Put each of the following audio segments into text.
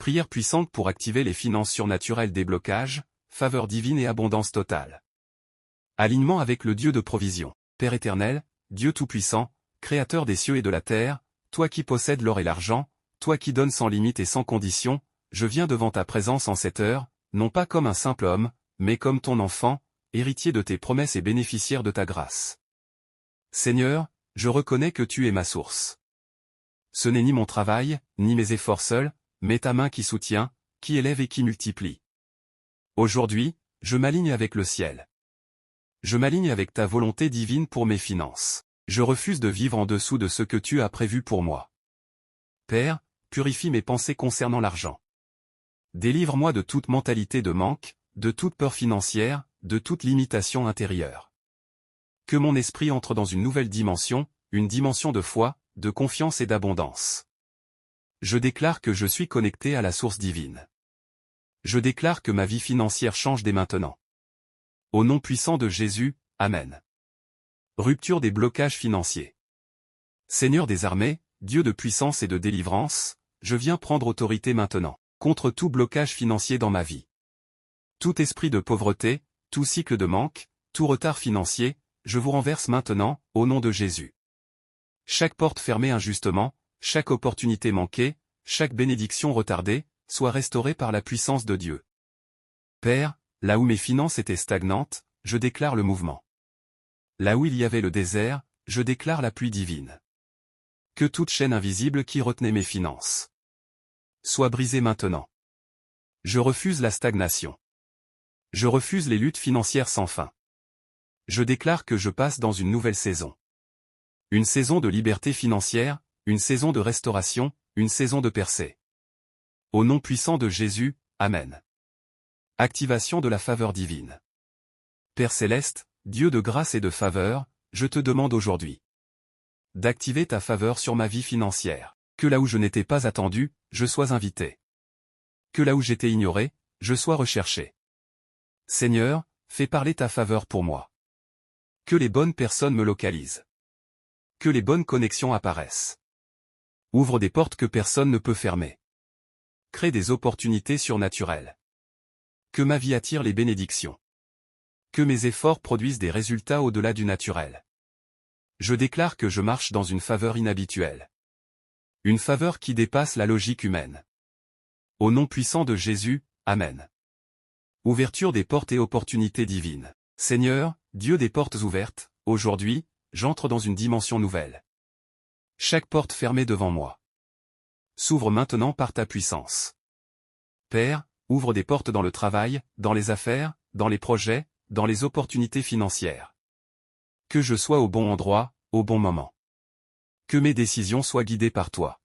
Prière puissante pour activer les finances surnaturelles, déblocage, faveur divine et abondance totale. Alignement avec le Dieu de provision. Père éternel, Dieu tout-puissant, Créateur des cieux et de la terre, toi qui possèdes l'or et l'argent, toi qui donnes sans limite et sans condition, je viens devant ta présence en cette heure, non pas comme un simple homme, mais comme ton enfant, héritier de tes promesses et bénéficiaire de ta grâce. Seigneur, je reconnais que tu es ma source. Ce n'est ni mon travail, ni mes efforts seuls, mais ta main qui soutient, qui élève et qui multiplie. Aujourd'hui, je m'aligne avec le ciel. Je m'aligne avec ta volonté divine pour mes finances. Je refuse de vivre en dessous de ce que tu as prévu pour moi. Père, purifie mes pensées concernant l'argent. Délivre-moi de toute mentalité de manque, de toute peur financière, de toute limitation intérieure. Que mon esprit entre dans une nouvelle dimension, une dimension de foi, de confiance et d'abondance. Je déclare que je suis connecté à la source divine. Je déclare que ma vie financière change dès maintenant. Au nom puissant de Jésus, Amen. Rupture des blocages financiers. Seigneur des armées, Dieu de puissance et de délivrance, je viens prendre autorité maintenant, contre tout blocage financier dans ma vie. Tout esprit de pauvreté, tout cycle de manque, tout retard financier, je vous renverse maintenant, au nom de Jésus. Chaque porte fermée injustement, chaque opportunité manquée, chaque bénédiction retardée, soit restaurée par la puissance de Dieu. Père, là où mes finances étaient stagnantes, je déclare le mouvement. Là où il y avait le désert, je déclare la pluie divine. Que toute chaîne invisible qui retenait mes finances soit brisée maintenant. Je refuse la stagnation. Je refuse les luttes financières sans fin. Je déclare que je passe dans une nouvelle saison. Une saison de liberté financière, une saison de restauration, une saison de percée. Au nom puissant de Jésus, Amen. Activation de la faveur divine. Père céleste, Dieu de grâce et de faveur, je te demande aujourd'hui d'activer ta faveur sur ma vie financière. Que là où je n'étais pas attendu, je sois invité. Que là où j'étais ignoré, je sois recherché. Seigneur, fais parler ta faveur pour moi. Que les bonnes personnes me localisent. Que les bonnes connexions apparaissent. Ouvre des portes que personne ne peut fermer. Crée des opportunités surnaturelles. Que ma vie attire les bénédictions. Que mes efforts produisent des résultats au-delà du naturel. Je déclare que je marche dans une faveur inhabituelle. Une faveur qui dépasse la logique humaine. Au nom puissant de Jésus, Amen. Ouverture des portes et opportunités divines. Seigneur, Dieu des portes ouvertes, aujourd'hui, j'entre dans une dimension nouvelle. Chaque porte fermée devant moi s'ouvre maintenant par ta puissance. Père, ouvre des portes dans le travail, dans les affaires, dans les projets, dans les opportunités financières. Que je sois au bon endroit, au bon moment. Que mes décisions soient guidées par toi.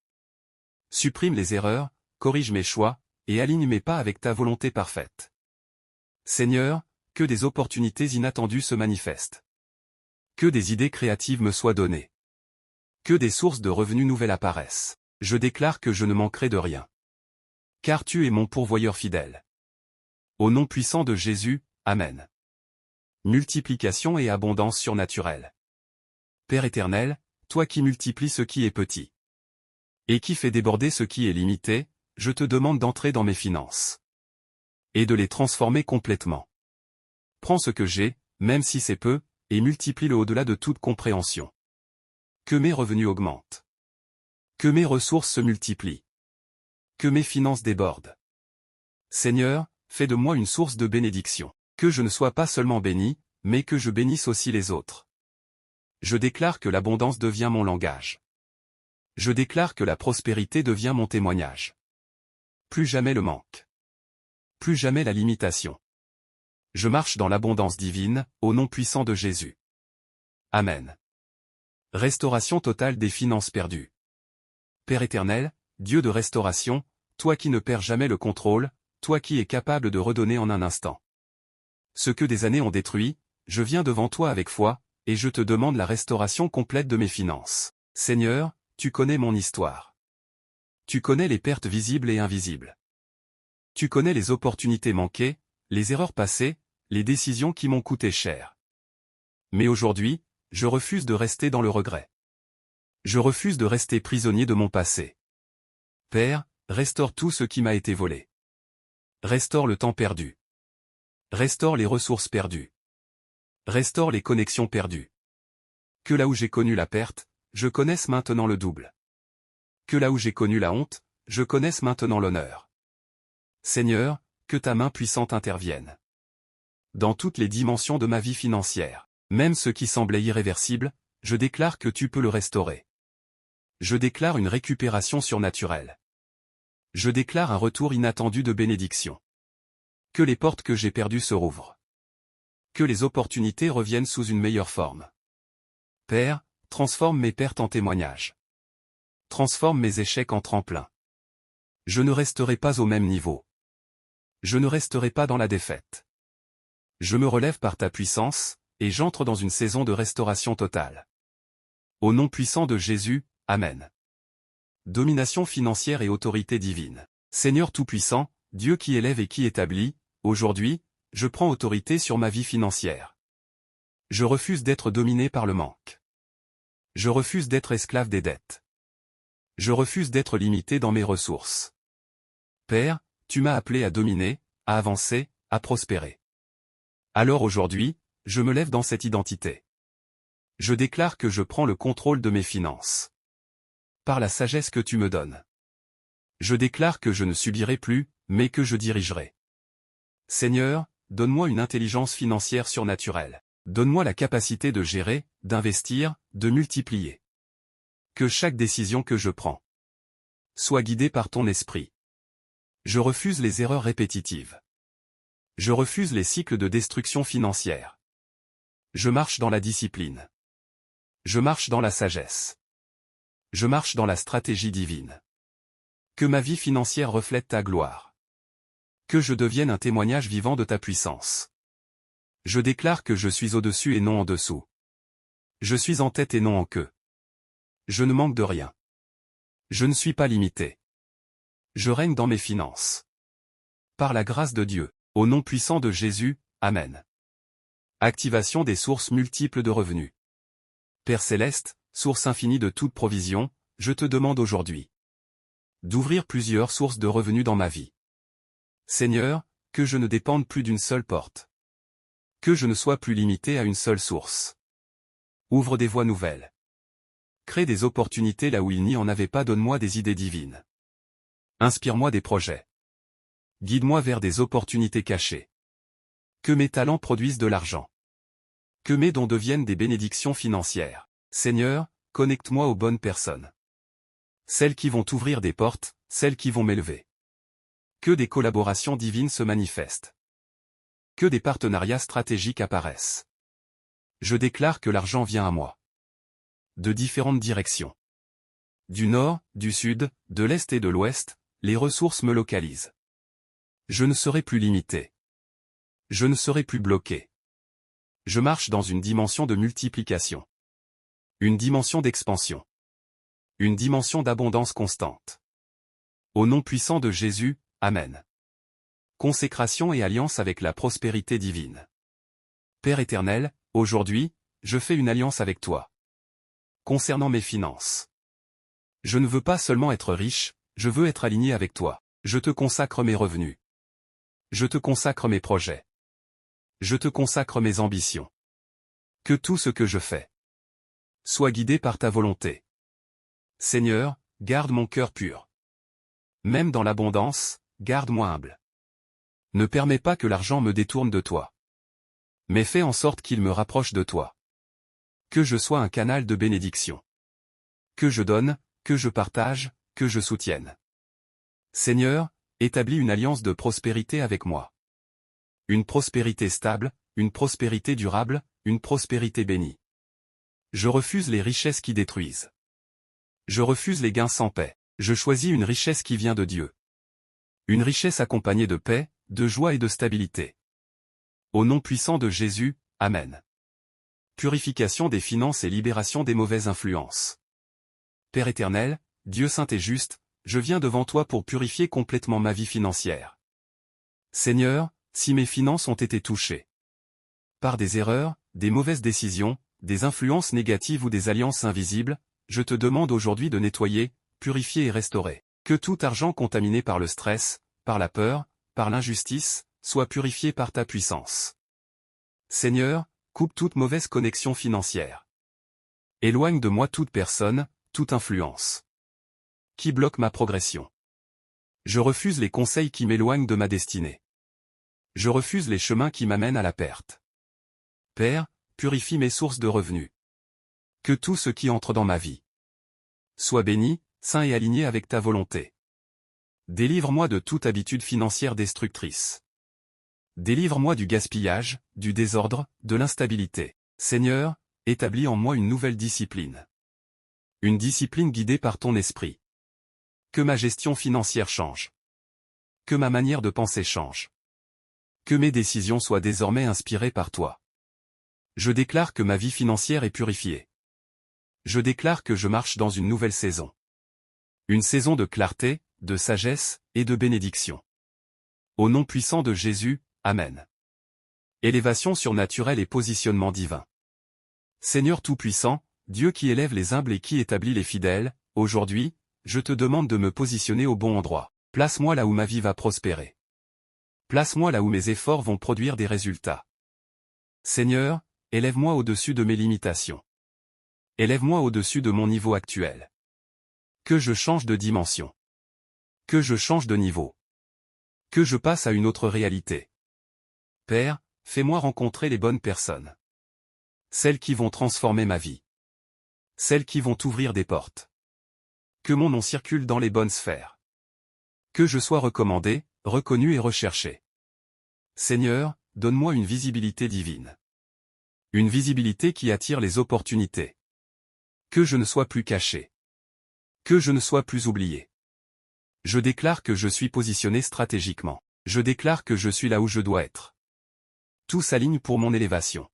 Supprime les erreurs, corrige mes choix, et aligne mes pas avec ta volonté parfaite. Seigneur, que des opportunités inattendues se manifestent. Que des idées créatives me soient données. Que des sources de revenus nouvelles apparaissent. Je déclare que je ne manquerai de rien. Car tu es mon pourvoyeur fidèle. Au nom puissant de Jésus, Amen. Multiplication et abondance surnaturelle. Père éternel, toi qui multiplies ce qui est petit et qui fait déborder ce qui est limité, je te demande d'entrer dans mes finances et de les transformer complètement. Prends ce que j'ai, même si c'est peu, et multiplie-le au-delà de toute compréhension. Que mes revenus augmentent. Que mes ressources se multiplient. Que mes finances débordent. Seigneur, fais de moi une source de bénédiction. Que je ne sois pas seulement béni, mais que je bénisse aussi les autres. Je déclare que l'abondance devient mon langage. Je déclare que la prospérité devient mon témoignage. Plus jamais le manque. Plus jamais la limitation. Je marche dans l'abondance divine, au nom puissant de Jésus. Amen. Restauration totale des finances perdues. Père éternel, Dieu de restauration, toi qui ne perds jamais le contrôle, toi qui es capable de redonner en un instant ce que des années ont détruit, je viens devant toi avec foi, et je te demande la restauration complète de mes finances. Seigneur, tu connais mon histoire. Tu connais les pertes visibles et invisibles. Tu connais les opportunités manquées, les erreurs passées, les décisions qui m'ont coûté cher. Mais aujourd'hui, je refuse de rester dans le regret. Je refuse de rester prisonnier de mon passé. Père, Restaure tout ce qui m'a été volé. Restaure le temps perdu. Restaure les ressources perdues. Restaure les connexions perdues. Que là où j'ai connu la perte, je connaisse maintenant le double. Que là où j'ai connu la honte, je connaisse maintenant l'honneur. Seigneur, que ta main puissante intervienne. Dans toutes les dimensions de ma vie financière, même ce qui semblait irréversible, je déclare que tu peux le restaurer. Je déclare une récupération surnaturelle. Je déclare un retour inattendu de bénédiction. Que les portes que j'ai perdues se rouvrent. Que les opportunités reviennent sous une meilleure forme. Père, transforme mes pertes en témoignages. Transforme mes échecs en tremplin. Je ne resterai pas au même niveau. Je ne resterai pas dans la défaite. Je me relève par ta puissance, et j'entre dans une saison de restauration totale. Au nom puissant de Jésus, Amen. Domination financière et autorité divine. Seigneur Tout-Puissant, Dieu qui élève et qui établit, aujourd'hui, je prends autorité sur ma vie financière. Je refuse d'être dominé par le manque. Je refuse d'être esclave des dettes. Je refuse d'être limité dans mes ressources. Père, tu m'as appelé à dominer, à avancer, à prospérer. Alors aujourd'hui, je me lève dans cette identité. Je déclare que je prends le contrôle de mes finances. Par la sagesse que tu me donnes. Je déclare que je ne subirai plus, mais que je dirigerai. Seigneur, donne-moi une intelligence financière surnaturelle. Donne-moi la capacité de gérer, d'investir, de multiplier. Que chaque décision que je prends soit guidée par ton esprit. Je refuse les erreurs répétitives. Je refuse les cycles de destruction financière. Je marche dans la discipline. Je marche dans la sagesse. Je marche dans la stratégie divine. Que ma vie financière reflète ta gloire. Que je devienne un témoignage vivant de ta puissance. Je déclare que je suis au-dessus et non en dessous. Je suis en tête et non en queue. Je ne manque de rien. Je ne suis pas limité. Je règne dans mes finances. Par la grâce de Dieu, au nom puissant de Jésus, Amen. Activation des sources multiples de revenus. Père Céleste, source infinie de toute provision, je te demande aujourd'hui d'ouvrir plusieurs sources de revenus dans ma vie. Seigneur, que je ne dépende plus d'une seule porte. Que je ne sois plus limité à une seule source. Ouvre des voies nouvelles. Crée des opportunités là où il n'y en avait pas, donne-moi des idées divines. Inspire-moi des projets. Guide-moi vers des opportunités cachées. Que mes talents produisent de l'argent. Que mes dons deviennent des bénédictions financières. Seigneur, connecte-moi aux bonnes personnes. Celles qui vont t'ouvrir des portes, celles qui vont m'élever. Que des collaborations divines se manifestent. Que des partenariats stratégiques apparaissent. Je déclare que l'argent vient à moi. De différentes directions. Du nord, du sud, de l'est et de l'ouest, les ressources me localisent. Je ne serai plus limité. Je ne serai plus bloqué. Je marche dans une dimension de multiplication. Une dimension d'expansion. Une dimension d'abondance constante. Au nom puissant de Jésus, Amen. Consécration et alliance avec la prospérité divine. Père éternel, aujourd'hui, je fais une alliance avec toi. Concernant mes finances. Je ne veux pas seulement être riche, je veux être aligné avec toi. Je te consacre mes revenus. Je te consacre mes projets. Je te consacre mes ambitions. Que tout ce que je fais soit guidé par ta volonté. Seigneur, garde mon cœur pur. Même dans l'abondance, garde-moi humble. Ne permets pas que l'argent me détourne de toi. Mais fais en sorte qu'il me rapproche de toi. Que je sois un canal de bénédiction. Que je donne, que je partage, que je soutienne. Seigneur, établis une alliance de prospérité avec moi. Une prospérité stable, une prospérité durable, une prospérité bénie. Je refuse les richesses qui détruisent. Je refuse les gains sans paix. Je choisis une richesse qui vient de Dieu. Une richesse accompagnée de paix, de joie et de stabilité. Au nom puissant de Jésus, Amen. Purification des finances et libération des mauvaises influences. Père éternel, Dieu saint et juste, je viens devant toi pour purifier complètement ma vie financière. Seigneur, si mes finances ont été touchées par des erreurs, des mauvaises décisions, des influences négatives ou des alliances invisibles, je te demande aujourd'hui de nettoyer, purifier et restaurer. Que tout argent contaminé par le stress, par la peur, par l'injustice, soit purifié par ta puissance. Seigneur, coupe toute mauvaise connexion financière. Éloigne de moi toute personne, toute influence qui bloque ma progression. Je refuse les conseils qui m'éloignent de ma destinée. Je refuse les chemins qui m'amènent à la perte. Père, purifie mes sources de revenus. Que tout ce qui entre dans ma vie soit béni, saint et aligné avec ta volonté. Délivre-moi de toute habitude financière destructrice. Délivre-moi du gaspillage, du désordre, de l'instabilité. Seigneur, établis en moi une nouvelle discipline. Une discipline guidée par ton esprit. Que ma gestion financière change. Que ma manière de penser change. Que mes décisions soient désormais inspirées par toi. Je déclare que ma vie financière est purifiée. Je déclare que je marche dans une nouvelle saison. Une saison de clarté, de sagesse, et de bénédiction. Au nom puissant de Jésus, Amen. Élévation surnaturelle et positionnement divin. Seigneur Tout-Puissant, Dieu qui élève les humbles et qui établit les fidèles, aujourd'hui, je te demande de me positionner au bon endroit. Place-moi là où ma vie va prospérer. Place-moi là où mes efforts vont produire des résultats. Seigneur, élève-moi au-dessus de mes limitations. Élève-moi au-dessus de mon niveau actuel. Que je change de dimension. Que je change de niveau. Que je passe à une autre réalité. Père, fais-moi rencontrer les bonnes personnes. Celles qui vont transformer ma vie. Celles qui vont ouvrir des portes. Que mon nom circule dans les bonnes sphères. Que je sois recommandé, reconnu et recherché. Seigneur, donne-moi une visibilité divine. Une visibilité qui attire les opportunités. Que je ne sois plus caché. Que je ne sois plus oublié. Je déclare que je suis positionné stratégiquement. Je déclare que je suis là où je dois être. Tout s'aligne pour mon élévation.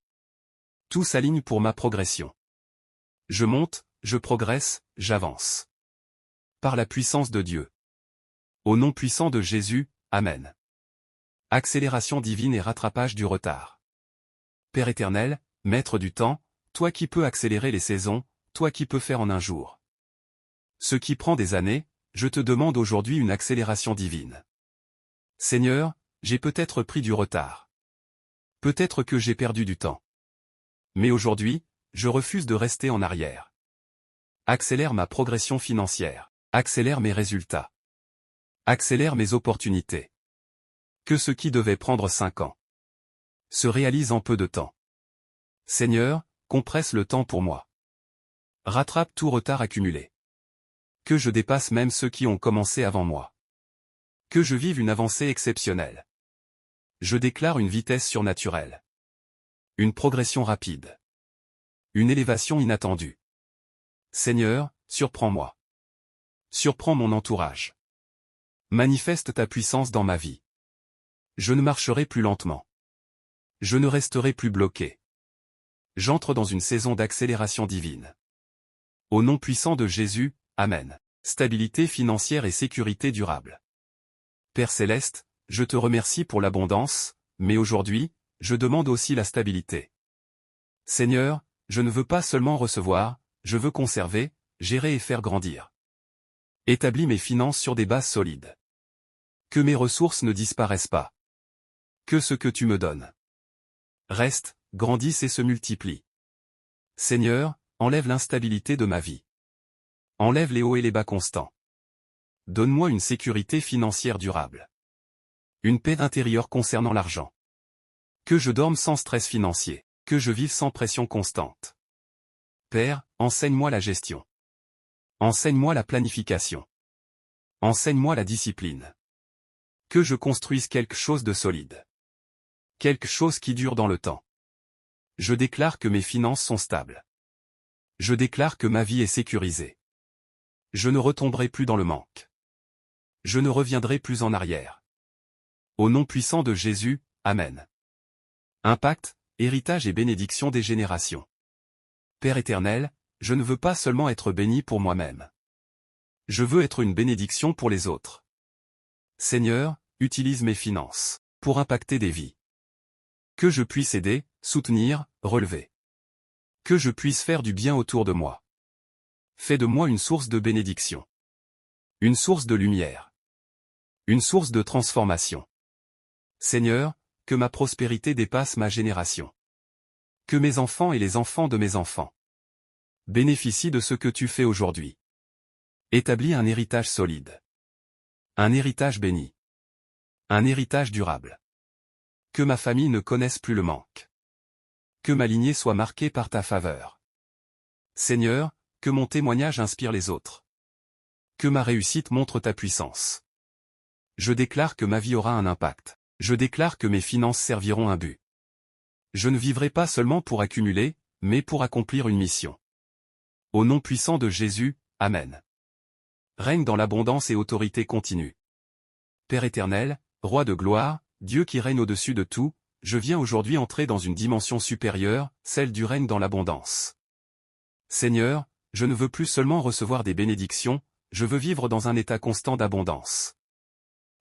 Tout s'aligne pour ma progression. Je monte, je progresse, j'avance. Par la puissance de Dieu. Au nom puissant de Jésus, Amen. Accélération divine et rattrapage du retard. Père éternel, Maître du temps, toi qui peux accélérer les saisons, toi qui peux faire en un jour. Ce qui prend des années, je te demande aujourd'hui une accélération divine. Seigneur, j'ai peut-être pris du retard. Peut-être que j'ai perdu du temps. Mais aujourd'hui, je refuse de rester en arrière. Accélère ma progression financière. Accélère mes résultats. Accélère mes opportunités. Que ce qui devait prendre 5 ans se réalise en peu de temps. Seigneur, compresse le temps pour moi. Rattrape tout retard accumulé. Que je dépasse même ceux qui ont commencé avant moi. Que je vive une avancée exceptionnelle. Je déclare une vitesse surnaturelle. Une progression rapide. Une élévation inattendue. Seigneur, surprends-moi. Surprends mon entourage. Manifeste ta puissance dans ma vie. Je ne marcherai plus lentement. Je ne resterai plus bloqué. J'entre dans une saison d'accélération divine. Au nom puissant de Jésus, Amen. Stabilité financière et sécurité durable. Père Céleste, je te remercie pour l'abondance, mais aujourd'hui, je demande aussi la stabilité. Seigneur, je ne veux pas seulement recevoir, je veux conserver, gérer et faire grandir. Établis mes finances sur des bases solides. Que mes ressources ne disparaissent pas. Que ce que tu me donnes reste, grandisse et se multiplie. Seigneur, enlève l'instabilité de ma vie. Enlève les hauts et les bas constants. Donne-moi une sécurité financière durable. Une paix intérieure concernant l'argent. Que je dorme sans stress financier. Que je vive sans pression constante. Père, enseigne-moi la gestion. Enseigne-moi la planification. Enseigne-moi la discipline. Que je construise quelque chose de solide. Quelque chose qui dure dans le temps. Je déclare que mes finances sont stables. Je déclare que ma vie est sécurisée. Je ne retomberai plus dans le manque. Je ne reviendrai plus en arrière. Au nom puissant de Jésus, Amen. Impact, héritage et bénédiction des générations. Père éternel, je ne veux pas seulement être béni pour moi-même. Je veux être une bénédiction pour les autres. Seigneur, utilise mes finances pour impacter des vies. Que je puisse aider, soutenir, relever. Que je puisse faire du bien autour de moi. Fais de moi une source de bénédiction. Une source de lumière. Une source de transformation. Seigneur, que ma prospérité dépasse ma génération. Que mes enfants et les enfants de mes enfants bénéficient de ce que tu fais aujourd'hui. Établis un héritage solide. Un héritage béni. Un héritage durable. Que ma famille ne connaisse plus le manque. Que ma lignée soit marquée par ta faveur. Seigneur, que mon témoignage inspire les autres. Que ma réussite montre ta puissance. Je déclare que ma vie aura un impact. Je déclare que mes finances serviront un but. Je ne vivrai pas seulement pour accumuler, mais pour accomplir une mission. Au nom puissant de Jésus, Amen. Règne dans l'abondance et autorité continue. Père éternel, Roi de gloire, Dieu qui règne au-dessus de tout, je viens aujourd'hui entrer dans une dimension supérieure, celle du règne dans l'abondance. Seigneur, je ne veux plus seulement recevoir des bénédictions, je veux vivre dans un état constant d'abondance.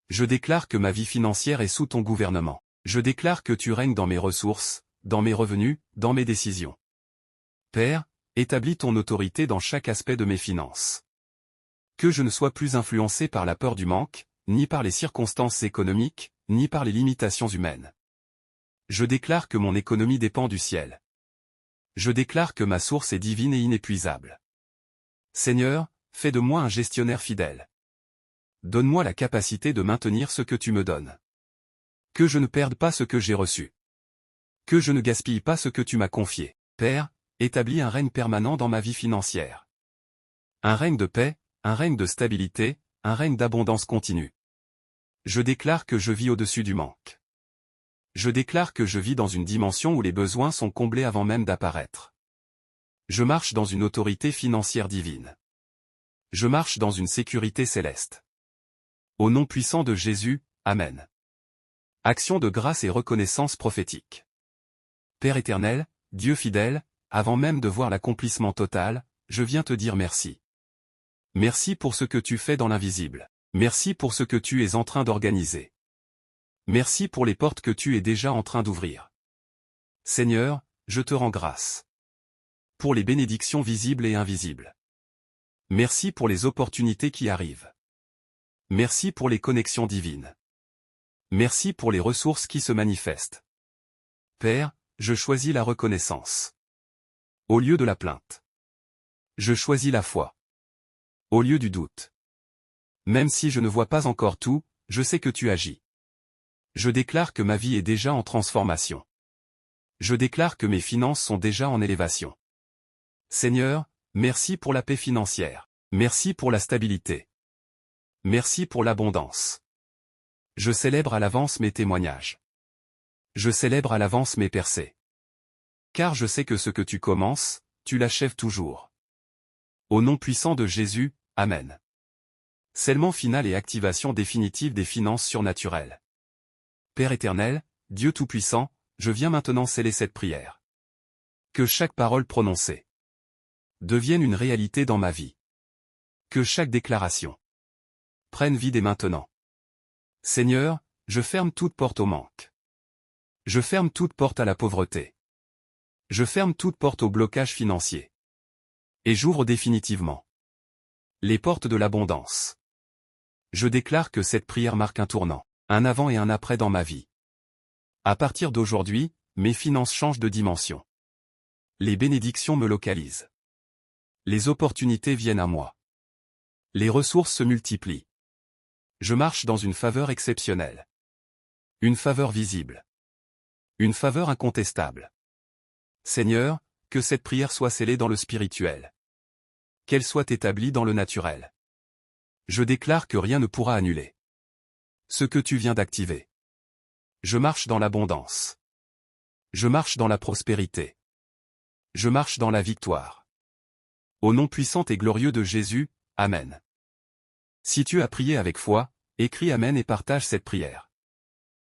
Je déclare que ma vie financière est sous ton gouvernement. Je déclare que tu règnes dans mes ressources, dans mes revenus, dans mes décisions. Père, établis ton autorité dans chaque aspect de mes finances. Que je ne sois plus influencé par la peur du manque, ni par les circonstances économiques, ni par les limitations humaines. Je déclare que mon économie dépend du ciel. Je déclare que ma source est divine et inépuisable. Seigneur, fais de moi un gestionnaire fidèle. Donne-moi la capacité de maintenir ce que tu me donnes. Que je ne perde pas ce que j'ai reçu. Que je ne gaspille pas ce que tu m'as confié. Père, établis un règne permanent dans ma vie financière. Un règne de paix, un règne de stabilité, un règne d'abondance continue. Je déclare que je vis au-dessus du manque. Je déclare que je vis dans une dimension où les besoins sont comblés avant même d'apparaître. Je marche dans une autorité financière divine. Je marche dans une sécurité céleste. Au nom puissant de Jésus, Amen. Action de grâce et reconnaissance prophétique. Père éternel, Dieu fidèle, avant même de voir l'accomplissement total, je viens te dire merci. Merci pour ce que tu fais dans l'invisible. Merci pour ce que tu es en train d'organiser. Merci pour les portes que tu es déjà en train d'ouvrir. Seigneur, je te rends grâce. Pour les bénédictions visibles et invisibles. Merci pour les opportunités qui arrivent. Merci pour les connexions divines. Merci pour les ressources qui se manifestent. Père, je choisis la reconnaissance. Au lieu de la plainte. Je choisis la foi. Au lieu du doute. Même si je ne vois pas encore tout, je sais que tu agis. Je déclare que ma vie est déjà en transformation. Je déclare que mes finances sont déjà en élévation. Seigneur, merci pour la paix financière. Merci pour la stabilité. Merci pour l'abondance. Je célèbre à l'avance mes témoignages. Je célèbre à l'avance mes percées. Car je sais que ce que tu commences, tu l'achèves toujours. Au nom puissant de Jésus, Amen. Scellement final et activation définitive des finances surnaturelles. Père éternel, Dieu Tout-Puissant, je viens maintenant sceller cette prière. Que chaque parole prononcée devienne une réalité dans ma vie. Que chaque déclaration prenne vie dès maintenant. Seigneur, je ferme toute porte au manque. Je ferme toute porte à la pauvreté. Je ferme toute porte au blocage financier. Et j'ouvre définitivement les portes de l'abondance. Je déclare que cette prière marque un tournant, un avant et un après dans ma vie. À partir d'aujourd'hui, mes finances changent de dimension. Les bénédictions me localisent. Les opportunités viennent à moi. Les ressources se multiplient. Je marche dans une faveur exceptionnelle. Une faveur visible. Une faveur incontestable. Seigneur, que cette prière soit scellée dans le spirituel. Qu'elle soit établie dans le naturel. Je déclare que rien ne pourra annuler ce que tu viens d'activer. Je marche dans l'abondance. Je marche dans la prospérité. Je marche dans la victoire. Au nom puissant et glorieux de Jésus, Amen. Si tu as prié avec foi, écris Amen et partage cette prière.